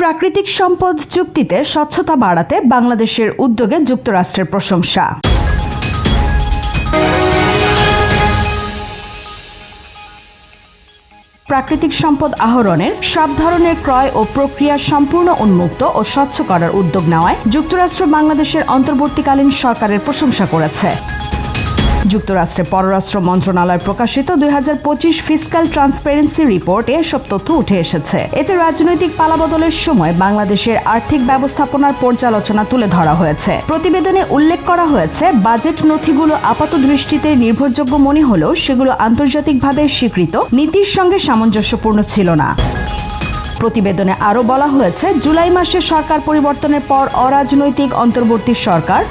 প্রাকৃতিক সম্পদ চুক্তিতে স্বচ্ছতা বাড়াতে বাংলাদেশের উদ্যোগে যুক্তরাষ্ট্রের প্রশংসা। প্রাকৃতিক সম্পদ আহরণের সব ধরনের ক্রয় ও প্রক্রিয়া সম্পূর্ণ উন্মুক্ত ও স্বচ্ছ করার উদ্যোগ নেওয়ায় যুক্তরাষ্ট্র বাংলাদেশের অন্তর্বর্তীকালীন সরকারের প্রশংসা করেছে। যুক্তরাষ্ট্রের পররাষ্ট্র মন্ত্রণালয় প্রকাশিত 2025 ফিসক্যাল ট্রান্সপারেন্সি রিপোর্টে এসব তথ্য উঠে এসেছে। এতে রাজনৈতিক পালাবদলের সময় বাংলাদেশের আর্থিক ব্যবস্থাপনার পর্যালোচনা তুলে ধরা হয়েছে। প্রতিবেদনে উল্লেখ করা হয়েছে, বাজেট নথিগুলো আপাতদৃষ্টিতে নির্ভরযোগ্য মনে হলেও সেগুলো আন্তর্জাতিকভাবে স্বীকৃত নীতির সঙ্গে সামঞ্জস্যপূর্ণ ছিল না। প্রতিবেদনে আরও বলা হয়েছে, জুলাই মাসে সরকার পরিবর্তনের পর অরাজনৈতিক অন্তর্বর্তী সরকার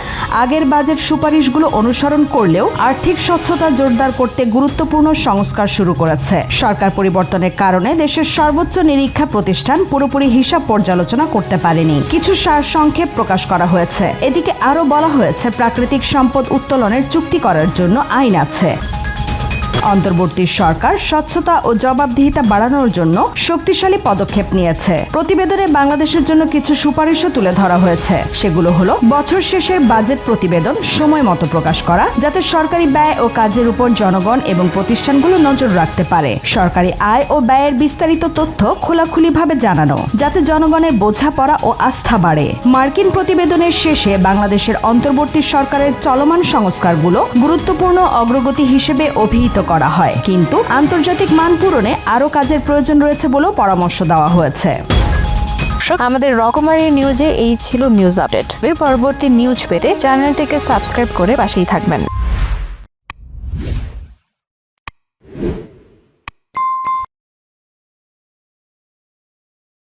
আগের বাজেট সুপারিশগুলো অনুসরণ করলেও আর্থিক স্বচ্ছতা জোরদার করতে গুরুত্বপূর্ণ সংস্কার শুরু করেছে। সরকার পরিবর্তনের কারণে দেশের সর্বোচ্চ নিরীক্ষা প্রতিষ্ঠান পুরোপুরি হিসাব পর্যালোচনা করতে পারেনি। কিছু সারসংক্ষেপ প্রকাশ করা হয়েছে। এদিকে আরও বলা হয়েছে, প্রাকৃতিক সম্পদ উত্তোলনের চুক্তি করার জন্য আইন আছে। অন্তর্বর্তী সরকার স্বচ্ছতা ও জবাবদিহিতা বাড়ানোর জন্য শক্তিশালী পদক্ষেপ নিয়েছে। প্রতিবেদনে বাংলাদেশের জন্য কিছু সুপারিশও তুলে ধরা হয়েছে। সেগুলো হলো, বছর শেষের বাজেট প্রতিবেদন সময় মতো প্রকাশ করা, যাতে সরকারি ব্যয় ও কাজের উপর জনগণ এবং প্রতিষ্ঠানগুলো নজর রাখতে পারে। সরকারি আয় ও ব্যয়ের বিস্তারিত তথ্য খোলাখুলিভাবে জানানো, যাতে জনগণের বোঝাপড়া ও আস্থা বাড়ে। মার্কিন প্রতিবেদনের শেষে বাংলাদেশের অন্তর্বর্তী সরকারের চলমান সংস্কারগুলো গুরুত্বপূর্ণ অগ্রগতি হিসেবে অভিহিত করা হয়, কিন্তু আন্তর্জাতিক মান পূরণে আরও কাজের প্রয়োজন রয়েছে বলেও পরামর্শ দেওয়া হয়েছে। আমাদের রকমারি নিউজে এই ছিল নিউজ আপডেট। পরবর্তী নিউজ পেতে চ্যানেলটিকে সাবস্ক্রাইব করে পাশেই থাকবেন।